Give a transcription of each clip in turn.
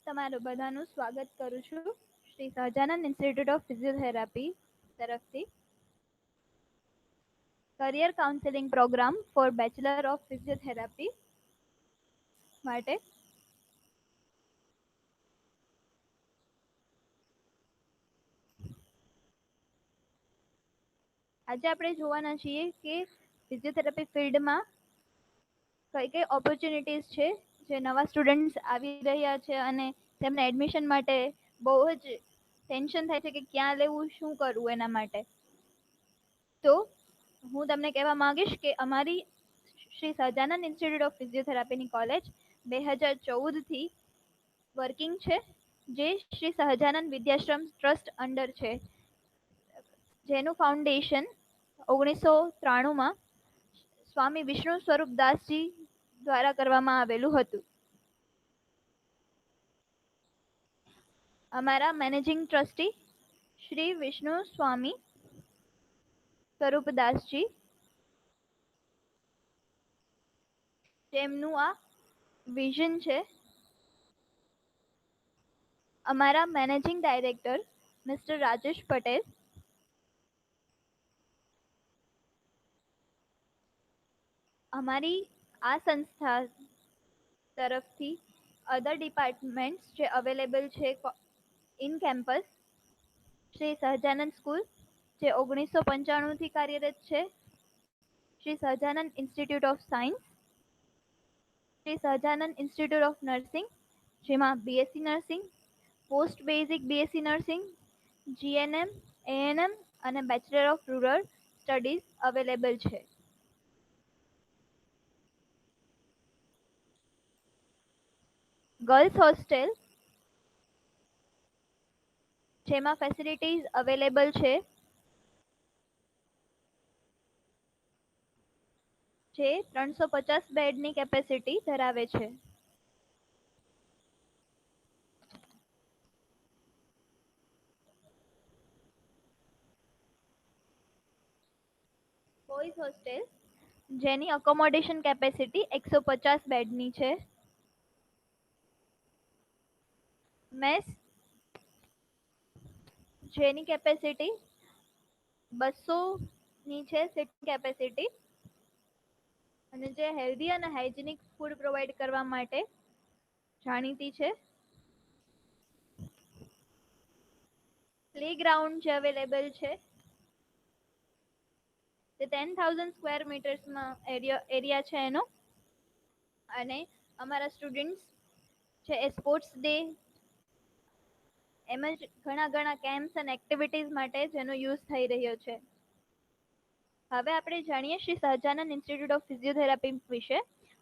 તમારું બધાનું સ્વાગત કરું છું Shri Sahajanand institute of physiotherapy તરફથી career counselling programme for bachelor of physiotherapy માટે આજે આપણે જોવાના છીએ કે ફિઝિયોથેરાપી ફિલ્ડમાં કઈ કઈ ઓપોર્ચ્યુનિટીઝ છે જે નવા સ્ટુડન્ટ્સ આવી રહ્યા છે અને તેમને એડમિશન માટે બહુ જ ટેન્શન થાય છે કે ક્યાં લેવું શું કરવું એના માટે. તો હું તમને કહેવા માંગીશ કે અમારી શ્રી સહજાનંદ ઇન્સ્ટિટ્યૂટ ઓફ ફિઝિયોથેરાપીની કોલેજ 2014થી વર્કિંગ છે, જે શ્રી સહજાનંદ વિદ્યાશ્રમ ટ્રસ્ટ અંડર છે, જેનું ફાઉન્ડેશન 1993માં સ્વામી વિષ્ણુ સ્વરૂપદાસજી દ્વારા કરવામાં આવેલું હતું. અમારા મેનેજિંગ ટ્રસ્ટી શ્રી વિષ્ણુ સ્વામી સ્વરૂપદાસજી, તેમનું આ વિઝન છે. અમારા managing director mister Rajesh Patel, અમારી આ સંસ્થા તરફથી અધર ડિપાર્ટમેન્ટ્સ જે અવેલેબલ છે in campus, Shri Sahajanand school જે 1995થી કાર્યરત છે, Shri Sahajanand institute of science, Shri Sahajanand institute of nursing જેમાં BSc nursing, post basic BSc nursing, GNM, ANM અને bachelor of rural studies available છે. ગર્લ્સ હોસ્ટેલ જેમાં ફેસિલિટીઝ અવેલેબલ છે, જે 350 બેડની કેપેસિટી ધરાવે છે. બોયઝ હોસ્ટેલ જેની અકોમોડેશન કેપેસિટી 150 બેડની છે. મેસ જેની કેપેસિટી 200ની છે સિટિંગ કેપેસિટી, અને જે હેલ્ધી અને હાઇજેનિક ફૂડ પ્રોવાઈડ કરવા માટે જાણીતી છે. પ્લેગ્રાઉન્ડ જે અવેલેબલ છે તે 10,000 સ્ક્વેર મીટર્સમાં એરિયા છે એનો, અને અમારા સ્ટુડન્ટ્સ છે એ સ્પોર્ટ્સ ડે એમ જ ઘણા કેમ્પ્સ અને એક્ટિવિટીઝ માટે જેનો યુઝ થઈ રહ્યો છે. હવે આપણે જાણીએ Shri Sahajanand institute of physiotherapy વિશે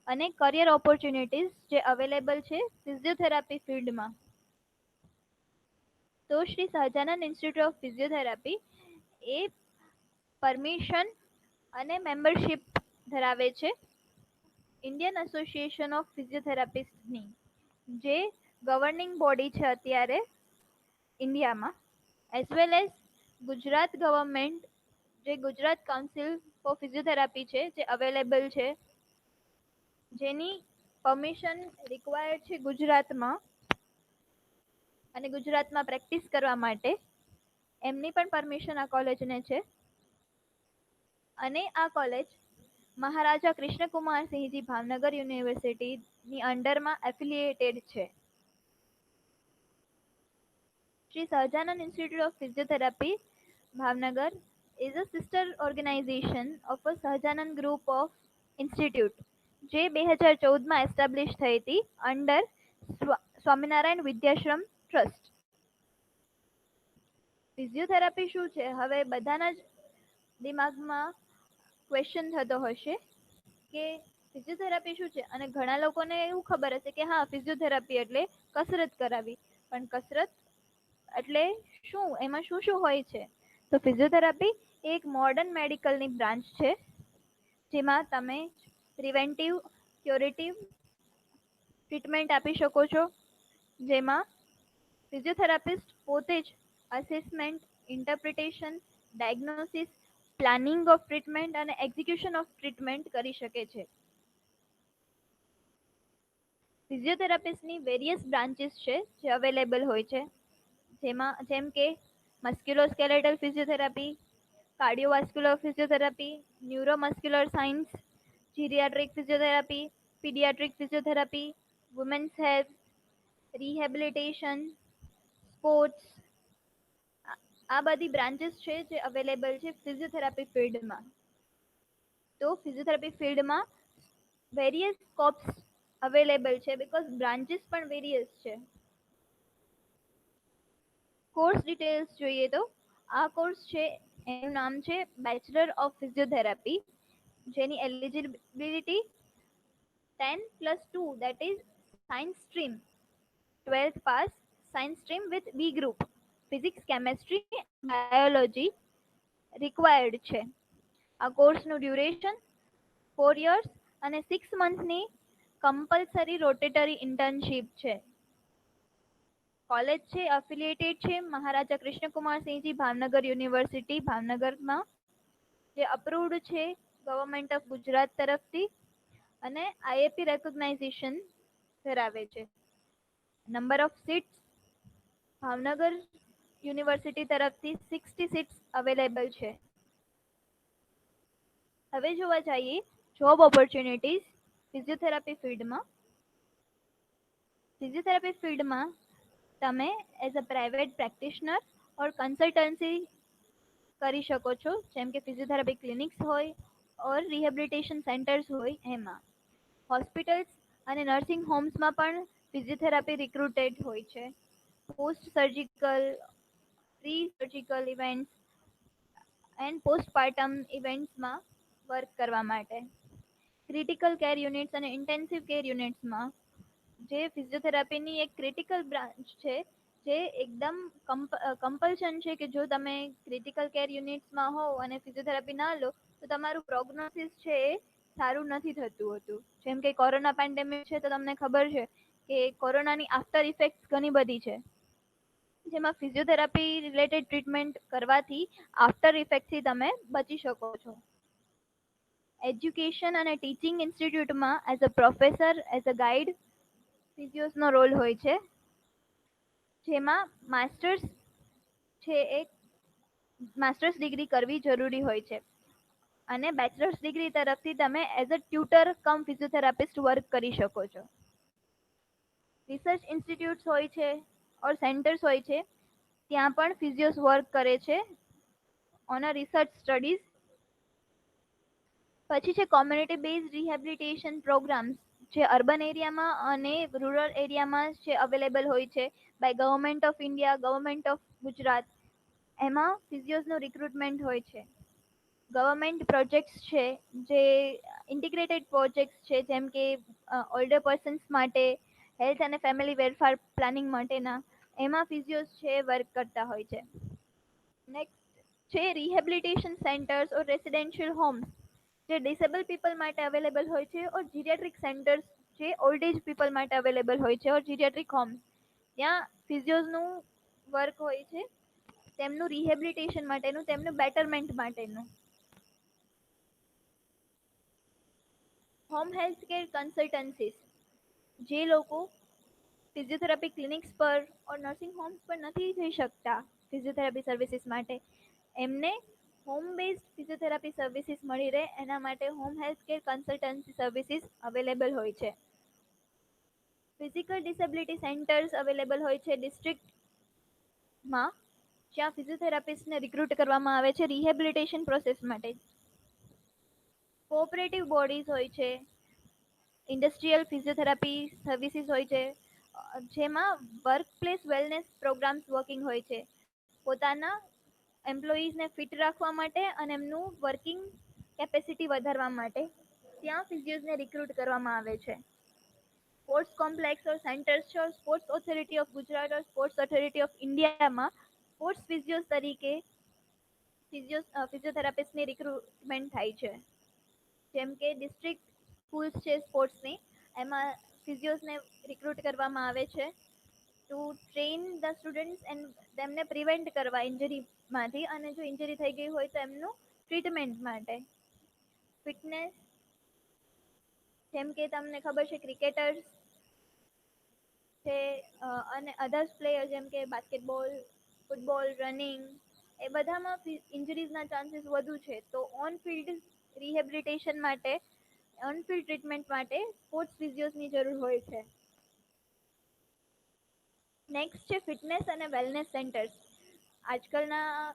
અને કરિયર ઓપોર્ચ્યુનિટીઝ જે અવેલેબલ છે ફિઝિયોથેરાપી ફિલ્ડમાં. તો Shri Sahajanand institute of physiotherapy A permission અને મેમ્બરશિપ ધરાવે છે ઇન્ડિયન એસોસિએશન ઓફ ફિઝિયોથેરાપિસ્ટની, જે ગવર્નિંગ બોડી છે અત્યારે ઇન્ડિયામાં, as well as Gujarat government જે ગુજરાત કાઉન્સિલ ફોર ફિઝિયોથેરાપી છે જે અવેલેબલ છે, જેની પરમિશન રિક્વાયર્ડ છે ગુજરાતમાં, અને ગુજરાતમાં પ્રેક્ટિસ કરવા માટે એમની પણ પરમિશન આ કોલેજને છે. અને આ કોલેજ મહારાજા કૃષ્ણકુમારસિંહજી ભાવનગર યુનિવર્સિટીની અંડરમાં એફિલિએટેડ છે. Shri Sahajanand institute of physiotherapy Bhavnagar is a sister organization of a Sahajanand group of institute, જે 2014માં એસ્ટાબ્લિશ થઈ હતી under Swaminarayan Vidyashram trust. Physiotherapy શું છે? હવે બધાના જ દિમાગમાં ક્વેશ્ચન થતો હશે કે ફિઝિયોથેરાપી શું છે, અને ઘણા લોકોને એવું ખબર હશે કે હા ફિઝિયોથેરાપી એટલે કસરત કરાવી, પણ કસરત એટલે શું, એમાં શું શું હોય છે? તો ફિઝિયોથેરાપી એક મોડર્ન મેડિકલની બ્રાન્ચ છે, જેમાં તમે પ્રિવેન્ટિવ, ક્યોરેટિવ ટ્રીટમેન્ટ આપી શકો છો, જેમાં ફિઝિયોથેરાપિસ્ટ પોતે જ assessment, interpretation, diagnosis, planning of treatment અને એક્ઝિક્યુશન ઓફ ટ્રીટમેન્ટ કરી શકે છે. ફિઝિયોથેરાપિસ્ટની વેરિયસ બ્રાન્ચીસ છે જે અવેલેબલ હોય છે, જેમ કે musculoskeletal physiotherapy, cardiovascular physiotherapy, neuromuscular science, geriatric physiotherapy, paediatric physiotherapy, women's health, rehabilitation, sports. આ બધી બ્રાન્ચીસ છે જે અવેલેબલ છે ફિઝિયોથેરાપી ફિલ્ડમાં. તો ફિઝિયોથેરાપી ફિલ્ડમાં વેરિયસ સ્કોપ્સ અવેલેબલ છે બીકોઝ બ્રાન્ચીસ પણ વેરિયસ છે. કોર્સ ડિટેલ્સ જોઈએ તો આ કોર્સ છે એનું નામ છે બેચલર ઓફ ફિઝિયોથેરાપી, જેની eligibility 10+2 that is science stream, 12th pass, science stream with B group, physics, chemistry and biology required છે. આ કોર્સનું ડ્યુરેશન 4 years અને 6 monthsની કમ્પલસરી રોટેટરી ઇન્ટર્નશીપ છે. કોલેજ છે એફિલિએટેડ છે મહારાજા કૃષ્ણકુમાર સિંહજી ભાવનગર યુનિવર્સિટી ભાવનગરમાં, જે અપ્રુવ્ડ છે ગવર્મેન્ટ ઓફ ગુજરાત તરફથી અને આઈએપી રેકોગ્નાઇઝેશન ધરાવે છે. Number of seats Bhavnagar university તરફથી 60 સીટ્સ અવેલેબલ છે. હવે જોવા જઈએ જોબ ઓપોર્ચ્યુનિટીઝ ફિઝિયોથેરાપી ફિલ્ડમાં. ફિઝિયોથેરાપી ફિલ્ડમાં તમે એઝ અ પ્રાઇવેટ પ્રેક્ટિશનર ઓર કન્સલ્ટન્સી કરી શકો છો, જેમ કે ફિઝિયોથેરાપી ક્લિનિક્સ હોય ઓર રિહેબિલિટેશન સેન્ટર્સ હોય એમાં. હોસ્પિટલ્સ અને નર્સિંગ હોમ્સમાં પણ ફિઝિયોથેરાપી રિક્રુટેડ હોય છે. Post surgical, pre surgical events and postpartum ઇવેન્ટ્સમાં વર્ક કરવા માટે. ક્રિટિકલ કેર યુનિટ્સ અને ઇન્ટેન્સિવ કેર યુનિટ્સમાં, જે ફિઝિયોથેરાપીની એક ક્રિટિકલ બ્રાન્ચ છે, જે એકદમ કમ્પલ્શન છે કે જો તમે ક્રિટિકલ કેર યુનિટ્સમાં હો અને ફિઝિયોથેરાપી ના લો તો તમારું પ્રોગ્નોસિસ છે એ સારું નથી થતું હતું. જેમ કે કોરોના પેન્ડેમિક છે તો તમને ખબર છે કે કોરોનાની આફ્ટર ઇફેક્ટ્સ ઘણી બધી છે, જેમાં ફિઝિયોથેરાપી રિલેટેડ ટ્રીટમેન્ટ કરવાથી આફ્ટર ઇફેક્ટથી તમે બચી શકો છો. એજ્યુકેશન અને ટીચિંગ ઇન્સ્ટિટ્યૂટમાં as a professor, as a guide ફિઝિયોસનો રોલ હોય છે, જેમાં માસ્ટર્સ છે એ માસ્ટર્સ ડિગ્રી કરવી જરૂરી હોય છે અને બેચલર્સ ડિગ્રી તરફથી તમે as a tutor cum physiotherapist work કરી શકો છો. રિસર્ચ ઇન્સ્ટિટ્યૂટ્સ હોય છે ઓર સેન્ટર્સ હોય છે, ત્યાં પણ ફિઝિયોસ વર્ક કરે છે ઓન અ રિસર્ચ સ્ટડીઝ. પછી છે કોમ્યુનિટી બેઝડ રિહેબિલિટેશન પ્રોગ્રામ્સ, જે અર્બન એરિયામાં અને રૂરલ એરિયામાં જે અવેલેબલ હોય છે by government of India, government of Gujarat. એમાં ફિઝિયોસનું રિક્રુટમેન્ટ હોય છે. ગવર્મેન્ટ પ્રોજેક્ટ્સ છે જે ઇન્ટિગ્રેટેડ પ્રોજેક્ટ્સ છે, જેમ કે ઓલ્ડર પર્સન્સ માટે હેલ્થ અને ફેમિલી વેલફેર પ્લાનિંગ માટેના, એમાં ફિઝિયોસ છે વર્ક કરતા હોય છે. નેક્સ્ટ છે રિહેબિલિટેશન સેન્ટર્સ ઓર રેસિડેન્શિયલ હોમ્સ, જે ડિસેબલ પીપલ માટે અવેલેબલ હોય છે, ઓર જીરિયાટ્રિક સેન્ટર્સ જે ઓલ્ડ એજ પીપલ માટે અવેલેબલ હોય છે, ઓર જીરિયાટ્રિક હોમ્સ, ત્યાં ફિઝિયોઝનું વર્ક હોય છે તેમનું રિહેબિલિટેશન માટેનું, તેમનું બેટરમેન્ટ માટેનું. હોમ હેલ્થ કેર કન્સલ્ટન્સીસ, જે લોકો ફિઝિયોથેરાપી ક્લિનિક્સ પર ઓર નર્સિંગ હોમ્સ પર નથી જઈ શકતા ફિઝિયોથેરાપી સર્વિસીસ માટે, એમને હોમ બેઝડ ફિઝિયોથેરાપી સર્વિસીસ મળી રહે એના માટે home health care consultancy services available હોય છે. ફિઝિકલ ડિસેબિલિટી સેન્ટર્સ અવેલેબલ હોય છે ડિસ્ટ્રિક્ટમાં, જ્યાં ફિઝિયોથેરાપિસ્ટને રિક્રુટ કરવામાં આવે છે રિહેબિલિટેશન પ્રોસેસ માટે. કોઓપરેટિવ બોડીઝ હોય છે, ઇન્ડસ્ટ્રીયલ ફિઝિયોથેરાપી સર્વિસીસ હોય છે, જેમાં વર્કપ્લેસ વેલનેસ પ્રોગ્રામ્સ વર્કિંગ હોય છે, પોતાના એમ્પ્લોઈઝને ફિટ રાખવા માટે અને એમનું વર્કિંગ કેપેસિટી વધારવા માટે ત્યાં ફિઝિયોઝને રિક્રુટ કરવામાં આવે છે. સ્પોર્ટ્સ કોમ્પ્લેક્સ ઓર સેન્ટર્સ છે, sports authority of Gujarat or sports authority of ઇન્ડિયામાં સ્પોર્ટ્સ ફિઝિયોઝ તરીકે ફિઝિયોથેરાપિસ્ટની રિક્રુટમેન્ટ થાય છે. જેમ કે ડિસ્ટ્રિક્ટ સ્કૂલ્સ છે સ્પોર્ટ્સની, એમાં ફિઝિયોઝને રિક્રુટ કરવામાં આવે છે to train the students and તેમને પ્રિવેન્ટ કરવા ઇન્જરીમાંથી, અને જો ઇન્જરી થઈ ગઈ હોય તો એમનું ટ્રીટમેન્ટ માટે. ફિટનેસ, જેમ કે તમને ખબર છે ક્રિકેટર્સ છે અને અધર્સ પ્લેયર જેમ કે બાસ્કેટબોલ, ફૂટબોલ, રનિંગ એ બધામાં ઇન્જરીઝના ચાન્સીસ વધુ છે. તો ઓન ફિલ્ડ રિહેબિલિટેશન માટે, ઓન ફિલ્ડ ટ્રીટમેન્ટ માટે સ્પોર્ટ્સ ફિઝિયોની જરૂર હોય છે. નેક્સ્ટ છે ફિટનેસ અને વેલનેસ સેન્ટર્સ. આજકાલના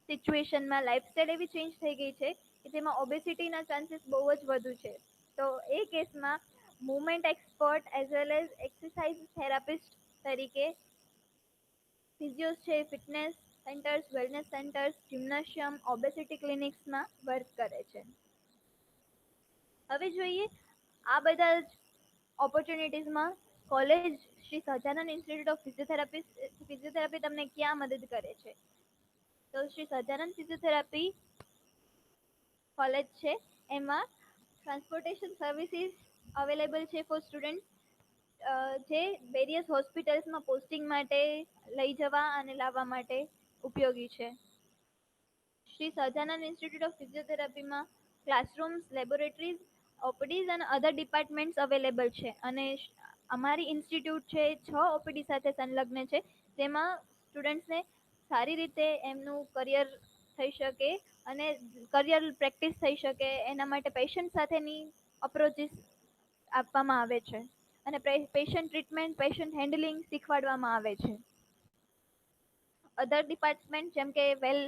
સિચ્યુએશનમાં લાઈફસ્ટાઈલ એવી ચેન્જ થઈ ગઈ છે કે જેમાં ઓબેસિટીના ચાન્સીસ બહુ જ વધુ છે. તો એ કેસમાં movement expert as well as exercise therapist તરીકે ફિઝિયોસ છે, fitness centres, wellness centres, gymnasium, obesity ક્લિનિક્સમાં વર્ક કરે છે. હવે જોઈએ આ બધા જ ઓપોર્ચ્યુનિટીઝમાં college Shri Sahajanand institute of physiotherapy તમને ક્યાં મદદ કરે છે? તો શ્રી સહજાનંદ ફિઝિયોથેરાપી કોલેજ છે એમાં ટ્રાન્સપોર્ટેશન સર્વિસીસ અવેલેબલ છે ફોર સ્ટુડન્ટ જે વેરિયસ હોસ્પિટલ્સમાં પોસ્ટિંગ માટે લઈ જવા અને લાવવા માટે ઉપયોગી છે. શ્રી સહજાનંદ ઇન્સ્ટિટ્યૂટ ઓફ ફિઝિયોથેરાપીમાં ક્લાસરૂમ્સ, લેબોરેટરીઝ, ઓપીડીઝ અને અધર ડિપાર્ટમેન્ટ્સ અવેલેબલ છે. અને અમારી ઇન્સ્ટિટ્યૂટ છે 6 ઓપીડી સાથે સંલગ્ન છે, જેમાં સ્ટુડન્ટ્સને સારી રીતે એમનું કરિયર થઈ શકે અને કરિયર પ્રેક્ટિસ થઈ શકે એના માટે પેશન્ટ સાથેની અપ્રોચીસ આપવામાં આવે છે અને પેશન્ટ ટ્રીટમેન્ટ, પેશન્ટ હેન્ડલિંગ શીખવાડવામાં આવે છે. અધર ડિપાર્ટમેન્ટ જેમ કે વેલ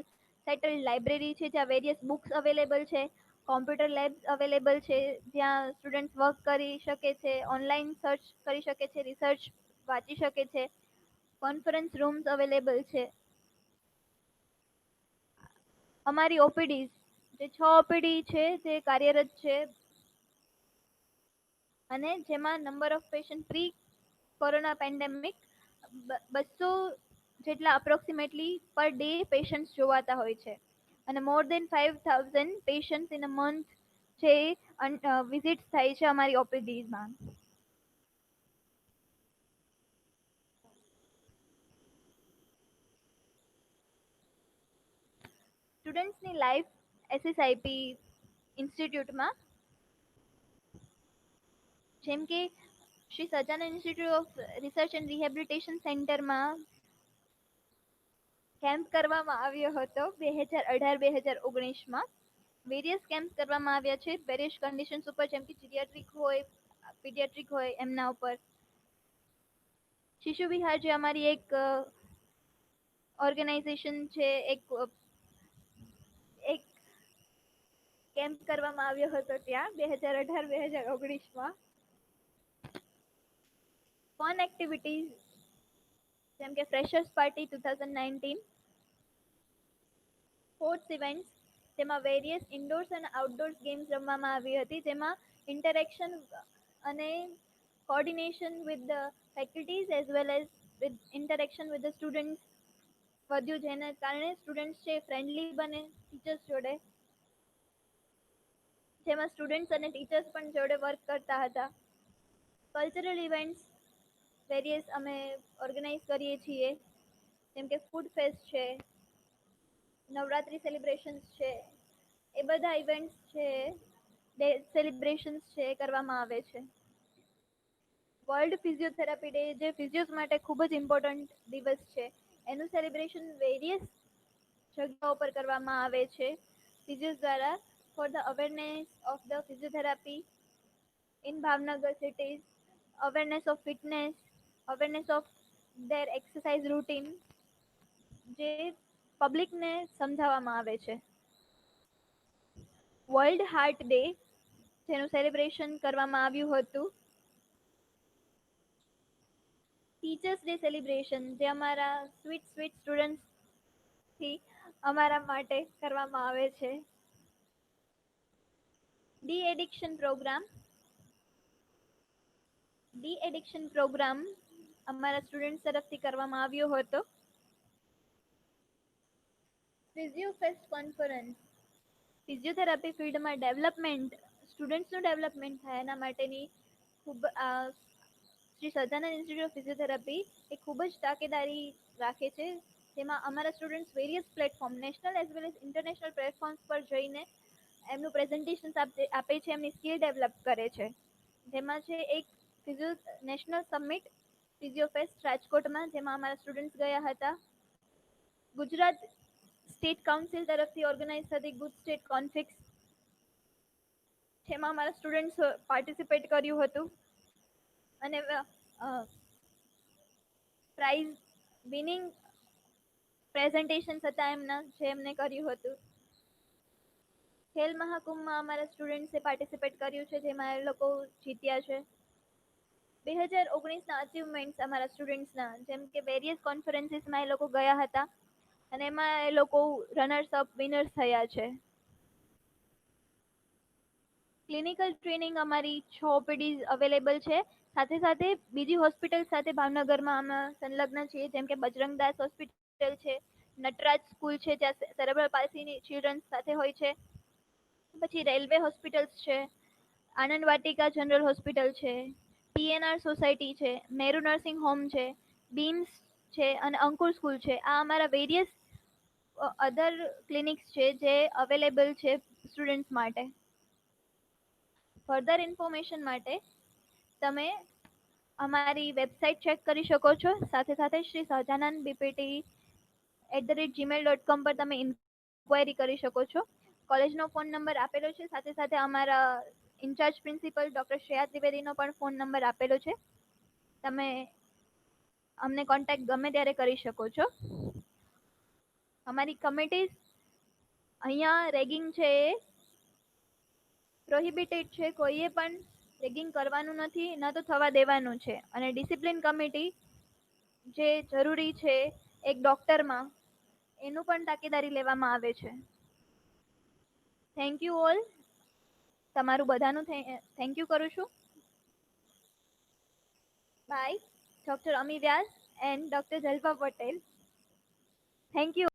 સેટલ્ડ લાઇબ્રેરી છે જ્યાં વેરિયસ બુક્સ અવેલેબલ છે, કોમ્પ્યુટર લેબ્સ અવેલેબલ છે જ્યાં સ્ટુડન્ટ વર્ક કરી શકે છે, ઓનલાઈન સર્ચ કરી શકે છે, રિસર્ચ વાંચી શકે છે, કોન્ફરન્સ રૂમ્સ અવેલેબલ છે. અમારી ઓપીડી જે 6 ઓપીડી છે જે કાર્યરત છે અને જેમાં number of patient pre corona pandemic 200 જેટલા અપ્રોક્સિમેટલી પર ડે પેશન્ટ્સ જોવાતા હોય છે અને મોર દેન 5000 પેશન્ટ્સ ઇન અ મંથ જે વિઝિટ થાય છે અમારી ઓપીડીમાં. સ્ટુડન્ટ્સની લાઈફ એસએસઆઈપી ઇન્સ્ટિટ્યૂટમાં જેમ કે Shri Sahajanand institute of research and rehabilitation સેન્ટરમાં કેમ્પ કરવામાં આવ્યો હતો 2018-2019માં. વેરિયસ કેમ્પ કરવામાં આવ્યા છે વેરિયસ કન્ડિશન્સ ઉપર, જેમ કે પીડિયાટ્રિક હોય એમના ઉપર. શિશુ વિહાર જે અમારી એક ઓર્ગેનાઇઝેશન છે, એક કેમ્પ કરવામાં આવ્યો હતો ત્યાં 2018-2019માં. ફન એક્ટિવિટીઝ જેમ કે ફ્રેશર્સ પાર્ટી 2019, સ્પોર્ટ્સ ઇવેન્ટ્સ જેમાં વેરિયસ ઇન્ડોર્સ અને આઉટડોર્સ ગેમ્સ રમવામાં આવી હતી, જેમાં ઇન્ટરેક્શન અને coordination with the faculties as well as with interaction with the students વધ્યું, જેના કારણે સ્ટુડન્ટ્સ છે ફ્રેન્ડલી બને ટીચર્સ જોડે, જેમાં સ્ટુડન્ટ્સ અને ટીચર્સ પણ જોડે વર્ક કરતા હતા. કલ્ચરલ ઇવેન્ટ્સ વેરિયસ અમે ઓર્ગેનાઇઝ કરીએ છીએ, જેમ કે ફૂડ ફેસ્ટ છે, નવરાત્રી સેલિબ્રેશન્સ છે, એ બધા ઇવેન્ટ્સ છે, સેલિબ્રેશન્સ છે કરવામાં આવે છે. વર્લ્ડ ફિઝિયોથેરાપી ડે જે ફિઝિયોસ માટે ખૂબ જ ઇમ્પોર્ટન્ટ દિવસ છે, એનું સેલિબ્રેશન વેરિયસ જગ્યાઓ પર કરવામાં આવે છે ફિઝિયોસ દ્વારા for the awareness of the physiotherapy in Bhavnagar cities, awareness of fitness, awareness of their exercise routine જે પબ્લિકને સમજાવવામાં આવે છે. વર્લ્ડ હાર્ટ ડે જેનું સેલિબ્રેશન કરવામાં આવ્યું હતું. ટીચર્સ ડે સેલિબ્રેશન જે અમારા સ્વીટ સ્ટુડન્ટ્સથી અમારા માટે કરવામાં આવે છે. ડી એડિક્શન પ્રોગ્રામ અમારા સ્ટુડન્ટ તરફથી કરવામાં આવ્યો હતો. ફિઝિયો ફેસ્ટ કોન્ફરન્સ ફિઝિયોથેરાપી ફિલ્ડમાં ડેવલપમેન્ટ, સ્ટુડન્ટ્સનું ડેવલપમેન્ટ થાય એના માટેની ખૂબ Shri Sahajanand institute of physiotherapy એ ખૂબ જ તાકેદારી રાખે છે, જેમાં અમારા students various platform national as well as international platforms પર જઈને એમનું પ્રેઝન્ટેશન આપે છે, એમની સ્કિલ ડેવલપ કરે છે. જેમાં છે એક ફિઝિયો નેશનલ સમિટ ફિઝિયોફેસ્ટ રાજકોટમાં, જેમાં અમારા સ્ટુડન્ટ્સ ગયા હતા. ગુજરાત સ્ટેટ કાઉન્સિલ તરફથી ઓર્ગેનાઇઝ થતી ગુડ સ્ટેટ કોન્ફિક્સ, જેમાં અમારા સ્ટુડન્ટ્સ પાર્ટિસિપેટ કર્યું હતું અને પ્રાઇઝ વિનિંગ પ્રેઝન્ટેશન હતા એમના, જે એમને કર્યું હતું. ખેલ મહાકુંભમાં અમારા સ્ટુડન્ટ્સે પાર્ટિસિપેટ કર્યું છે, જેમાં એ લોકો જીત્યા છે. 2019ના અચીવમેન્ટ્સ અમારા સ્ટુડન્ટ્સના, જેમ કે વેરિયસ કોન્ફરન્સીસમાં એ લોકો ગયા હતા અને એમાં એ લોકો રનર્સ અપ વિનર્સ થયા છે. ક્લિનિકલ ટ્રેનિંગ અમારી 6 ઓપીડીઝ અવેલેબલ છે. સાથે સાથે બીજી હોસ્પિટલ સાથે ભાવનગરમાં અમે સંલગ્ન છીએ, જેમ કે બજરંગદાસ હોસ્પિટલ છે, નટરાજ સ્કૂલ છે, જ્યાં સેરેબ્રલ પાલ્સીની ચિલ્ડ્રન સાથે હોય છે. પછી રેલવે હોસ્પિટલ્સ છે, આનંદ વાટિકા જનરલ હોસ્પિટલ છે, પીએનઆર સોસાયટી છે, મેરુ નર્સિંગ હોમ છે, બીમ્સ છે અને અંકુર સ્કૂલ છે. આ અમારા વેરિયસ અધર ક્લિનિક્સ છે જે અવેલેબલ છે સ્ટુડન્ટ્સ માટે. ફર્ધર ઇન્ફોર્મેશન માટે તમે અમારી વેબસાઇટ ચેક કરી શકો છો. સાથે સાથે શ્રી સહજાનંદ bpt@gmail.com પર તમે ઇન્ક્વાયરી કરી શકો છો. કોલેજનો ફોન નંબર આપેલો છે. સાથે સાથે અમારા ઇન્ચાર્જ પ્રિન્સિપલ ડોક્ટર શ્રેયા ત્રિવેદીનો પણ ફોન નંબર આપેલો છે. તમે અમને કોન્ટેક્ટ ગમે ત્યારે કરી શકો છો. અમારી કમિટીઝ અહીંયા રેગિંગ છે એ પ્રોહિબિટેડ છે. કોઈએ પણ રેગિંગ કરવાનું નથી, ન તો થવા દેવાનું છે. અને ડિસિપ્લિન કમિટી જે જરૂરી છે એક ડોક્ટરમાં, એનું પણ તાકીદારી લેવામાં આવે છે. Thank you all. તમારું બધાનું થેન્ક યુ કરું છું. Bye. Doctor Ami Vyas and doctor Jalpa Patel. Thank you.